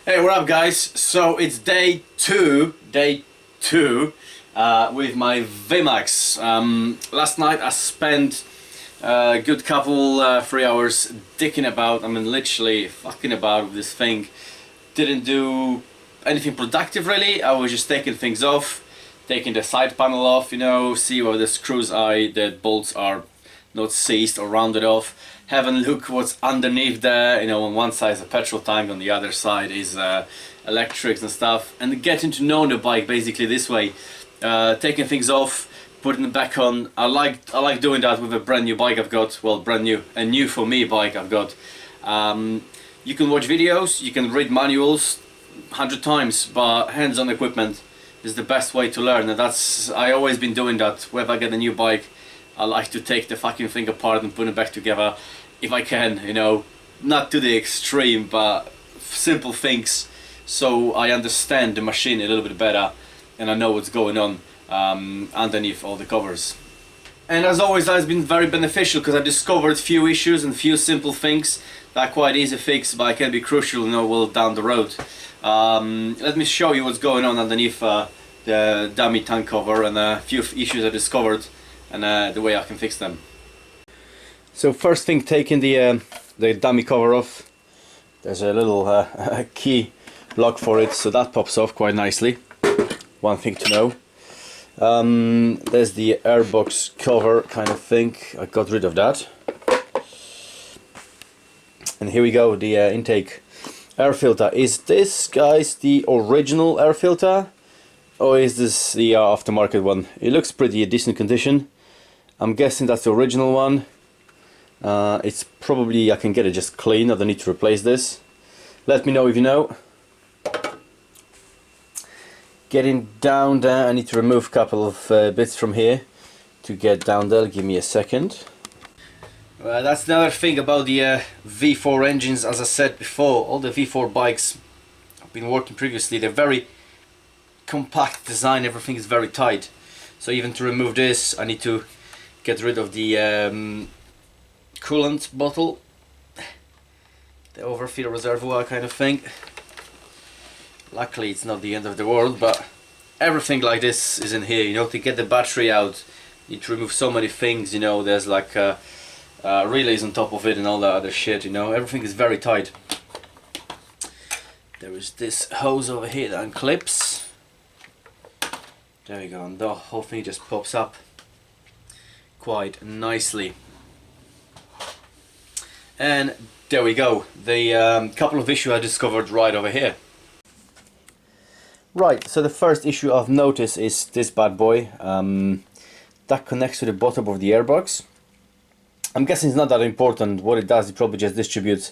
Hey, what up guys? So it's day two with my V Max. Last night I spent a good couple 3 hours dicking about, literally fucking about with this thing. Didn't do anything productive really. I was just taking things off, taking the side panel off, you know, see where the screws are, the bolts are not seized or rounded off. Have a look what's underneath there, you know, on one side is a petrol tank, on the other side is electrics and stuff, and getting to know the bike basically this way, taking things off, putting it back on. I like doing that with a brand new bike I've got, well, brand new, a new for me bike I've got. You can watch videos, you can read manuals 100 times, but hands-on equipment is the best way to learn, and I always been doing that. Whenever I get a new bike, I like to take the fucking thing apart and put it back together if I can, you know, not to the extreme, but simple things, so I understand the machine a little bit better and I know what's going on underneath all the covers. And as always, that has been very beneficial because I discovered few issues and few simple things that are quite easy to fix, but can be crucial, you know, well down the road. Let me show you what's going on underneath the dummy tank cover and a few issues I discovered and the way I can fix them. So first thing, taking the dummy cover off, there's a little key lock for it, so that pops off quite nicely. One thing to know. There's the airbox cover kind of thing, I got rid of that. And here we go, the intake air filter. Is this, guys, the original air filter, or is this the aftermarket one? It looks pretty decent condition. I'm guessing that's the original one. It's probably, I can get it just clean, I don't need to replace this. Let me know if you know. Getting down there, I need to remove a couple of bits from here to get down there. Give me a second. That's another thing about the V4 engines. As I said before, all the V4 bikes I've been working previously, they're very compact design, everything is very tight. So even to remove this, I need to get rid of the coolant bottle, the overfill reservoir kind of thing. Luckily it's not the end of the world, but everything like this is in here, you know. To get the battery out, you need to remove so many things, you know. There's like relays on top of it and all that other shit, you know. Everything is very tight. There is this hose over here that unclips. There we go, and the whole thing just pops up quite nicely. And there we go, the couple of issues I discovered right over here. Right, so the first issue I've noticed is this bad boy that connects to the bottom of the airbox. I'm guessing it's not that important. What it does, it probably just distributes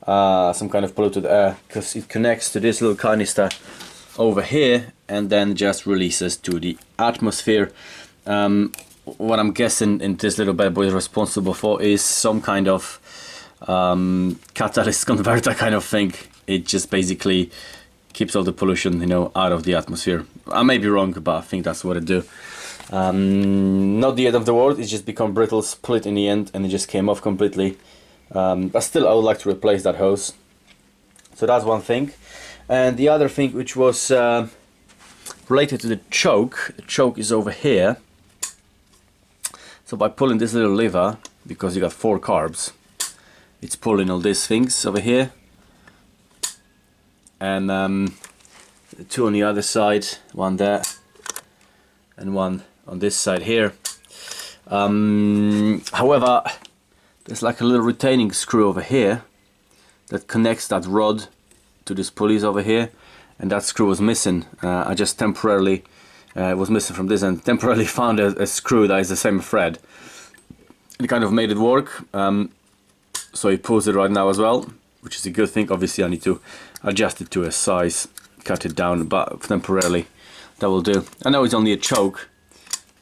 some kind of polluted air, because it connects to this little canister over here and then just releases to the atmosphere. What I'm guessing in this little bad boy is responsible for is some kind of catalyst converter kind of thing. It just basically keeps all the pollution, you know, out of the atmosphere. I may be wrong, but I think that's what it do. Not the end of the world, it's just become brittle, split in the end, and it just came off completely. But still, I would like to replace that hose. So that's one thing. And the other thing, which was related to the choke is over here. So by pulling this little lever, because you got 4 carbs, it's pulling all these things over here, and 2 on the other side, one there and one on this side here. However, there's like a little retaining screw over here that connects that rod to this pulleys over here, and that screw was missing. I just temporarily was missing from this and temporarily found a screw that is the same thread. It kind of made it work, so it pulls it right now as well, which is a good thing. Obviously I need to adjust it to a size, cut it down, but temporarily that will do. I know it's only a choke,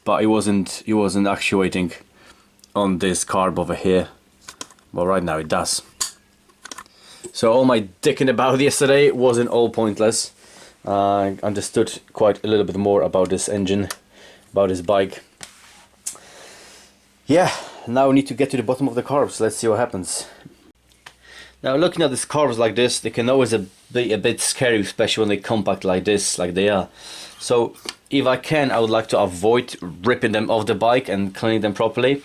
but it wasn't actuating on this carb over here, but right now it does. So all my dicking about yesterday wasn't all pointless. I understood quite a little bit more about this engine, about this bike. Yeah, now we need to get to the bottom of the carbs. Let's see what happens. Now looking at these cars like this, they can always be a bit scary, especially when they compact like this, like they are. So if I can, I would like to avoid ripping them off the bike and cleaning them properly.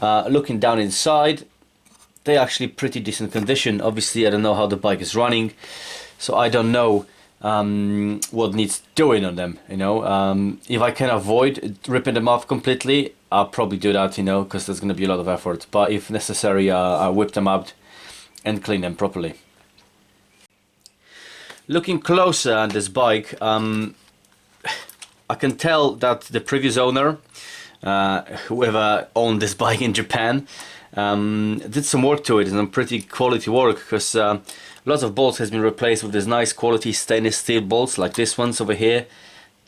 Looking down inside, they're actually pretty decent condition. Obviously I don't know how the bike is running, so I don't know what needs doing on them, you know. If I can avoid ripping them off completely, I'll probably do that, you know, because there's going to be a lot of effort. But if necessary, I'll whip them out and clean them properly. Looking closer at this bike, I can tell that the previous owner, whoever owned this bike in Japan, did some work to it, and some pretty quality work, because lots of bolts has been replaced with this nice quality stainless steel bolts like this ones over here.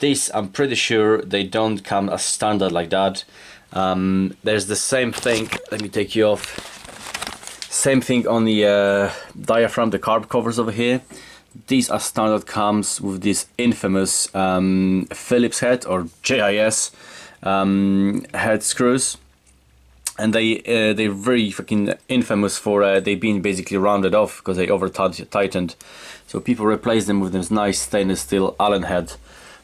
These, I'm pretty sure they don't come as standard like that. There's the same thing, let me take you off. Same thing on the diaphragm, the carb covers over here. These are standard, comes with this infamous Phillips head or JIS head screws, and they're very fucking infamous for they being basically rounded off because they over tightened. So people replace them with this nice stainless steel Allen head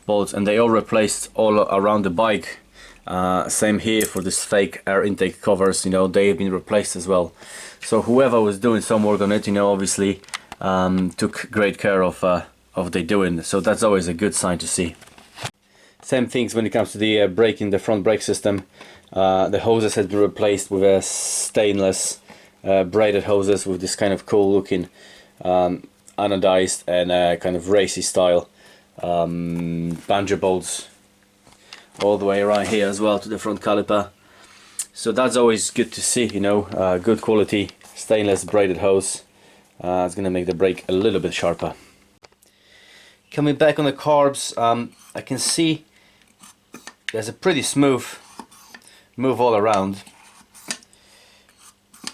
bolts, and they all replaced all around the bike. Same here for this fake air intake covers, you know, they've been replaced as well. So whoever was doing some work on it, you know, obviously took great care of they doing. So that's always a good sign to see. Same things when it comes to the braking, the front brake system. The hoses has been replaced with a stainless braided hoses with this kind of cool looking anodized and kind of racy style banjo bolts all the way around here as well to the front caliper. So that's always good to see, you know, good quality stainless braided hose. It's gonna make the brake a little bit sharper. Coming back on the carbs, I can see there's a pretty smooth move all around.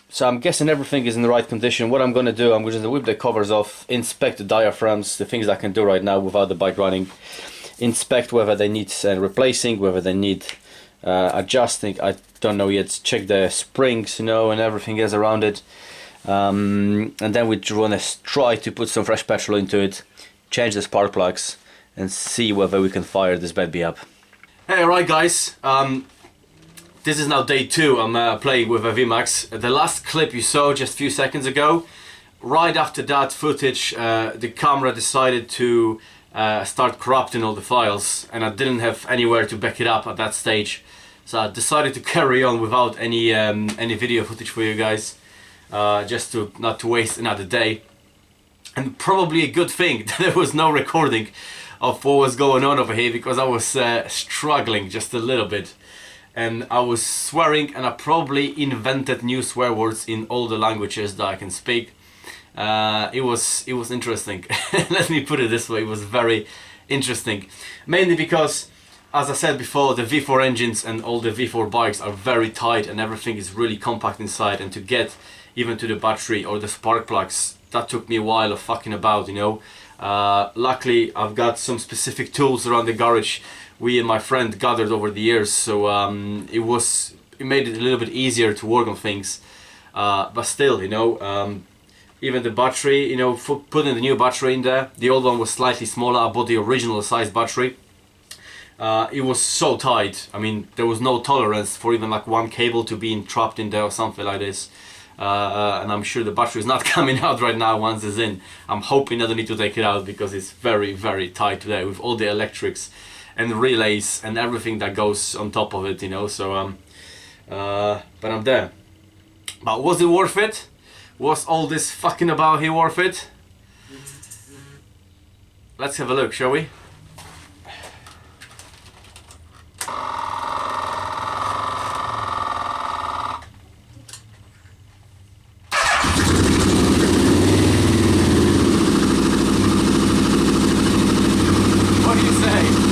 So I'm guessing everything is in the right condition. What I'm gonna do, I'm just gonna whip the covers off, inspect the diaphragms, the things I can do right now without the bike running. Inspect whether they need replacing, whether they need adjusting, I don't know yet. Check the springs, you know, and everything else around it. And then we want to try to put some fresh petrol into it, change the spark plugs, and see whether we can fire this bad boy up. Hey, alright guys, this is now day 2. I'm playing with a V Max. The last clip you saw just a few seconds ago, right after that footage, the camera decided to start corrupting all the files, and I didn't have anywhere to back it up at that stage, so I decided to carry on without any video footage for you guys, just to not to waste another day. And probably a good thing that there was no recording of what was going on over here, because I was struggling just a little bit, and I was swearing, and I probably invented new swear words in all the languages that I can speak. It was interesting. Let me put it this way, it was very interesting, mainly because, as I said before, the V4 engines and all the V4 bikes are very tight and everything is really compact inside, and to get even to the battery or the spark plugs, that took me a while of fucking about, you know. Luckily I've got some specific tools around the garage we and my friend gathered over the years, so it made it a little bit easier to work on things, but still, you know, even the battery, you know, putting the new battery in there, the old one was slightly smaller. I bought the original size battery. It was so tight, I mean, there was no tolerance for even like one cable to be trapped in there or something like this. And I'm sure the battery is not coming out right now once it's in. I'm hoping I don't need to take it out, because it's very, very tight today with all the electrics and relays and everything that goes on top of it, you know. So but I'm there. But was it worth it? Was all this fucking about here worth it? Let's have a look, shall we? What do you say?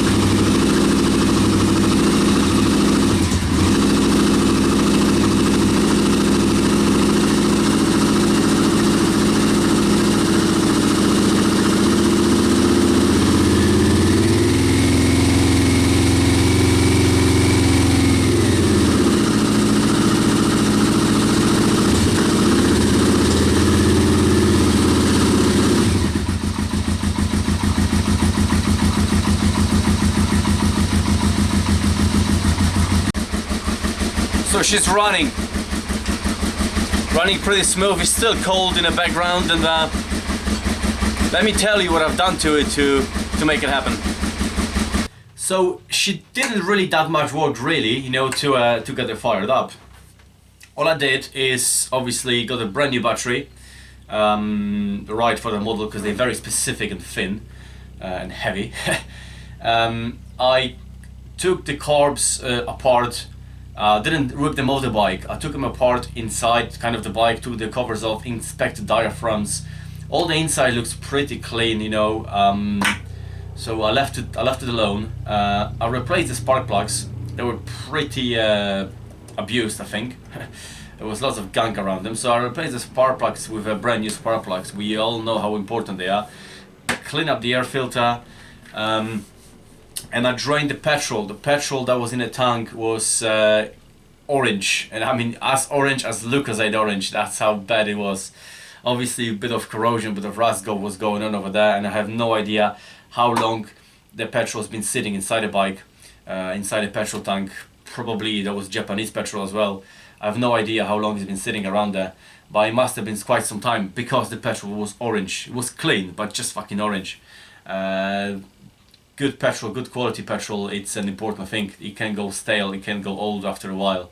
So she's running pretty smooth. It's still cold in the background, and let me tell you what I've done to it to make it happen. So she didn't really that much work, really, you know, to get it fired up. All I did is obviously got a brand new battery, right for the model, because they're very specific and thin and heavy. I took the carbs apart. Didn't rip them off the bike. I took them apart inside kind of the bike, took the covers off, inspected diaphragms. All the inside looks pretty clean, you know. So I left it alone. I replaced the spark plugs. They were pretty abused, I think. There was lots of gunk around them. So I replaced the spark plugs with brand new spark plugs. We all know how important they are. Clean up the air filter. And I drained the petrol. The petrol that was in the tank was orange, and I mean as orange as Lucozade orange. That's how bad it was. Obviously a bit of corrosion, a bit of rust was going on over there, and I have no idea how long the petrol has been sitting inside the bike, inside the petrol tank. Probably that was Japanese petrol as well. I have no idea how long it's been sitting around there, but it must have been quite some time, because the petrol was orange. It was clean, but just fucking orange. Good petrol, good quality petrol, it's an important thing. It can go stale, it can go old after a while.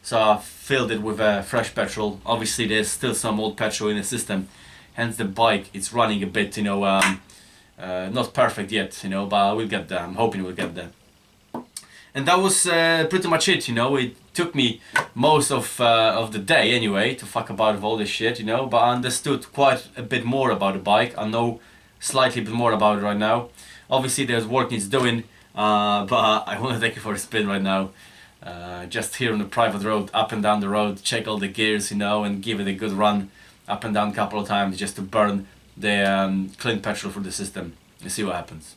So I filled it with fresh petrol. Obviously there's still some old petrol in the system, hence the bike, it's running a bit, you know, not perfect yet, you know, but we'll get there. I'm hoping we'll get there. And that was pretty much it, you know. It took me most of the day anyway to fuck about with all this shit, you know, but I understood quite a bit more about the bike. I know slightly bit more about it right now. Obviously there's work needs doing, but I want to take it for a spin right now. Just here on the private road, up and down the road, check all the gears, you know, and give it a good run up and down a couple of times, just to burn the clean petrol through the system and see what happens.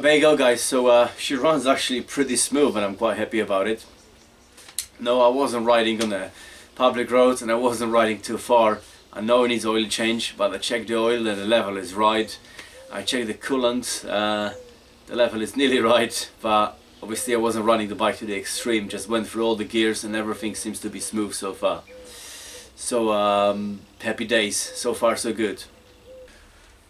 There you go, guys. So she runs actually pretty smooth, and I'm quite happy about it. No, I wasn't riding on the public roads, and I wasn't riding too far. I know it needs oil change, but I checked the oil and the level is right. I checked the coolant, the level is nearly right, but obviously I wasn't running the bike to the extreme. Just went through all the gears and everything seems to be smooth so far. So happy days. So far so good.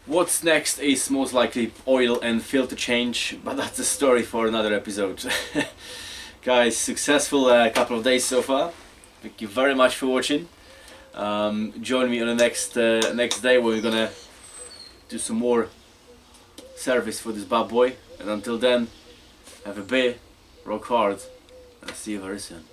What's next is most likely oil and filter change, but that's a story for another episode. Guys, successful couple of days so far. Thank you very much for watching. Join me on the next day where we're gonna do some more service for this bad boy. And until then, have a beer, rock hard, and I'll see you very soon.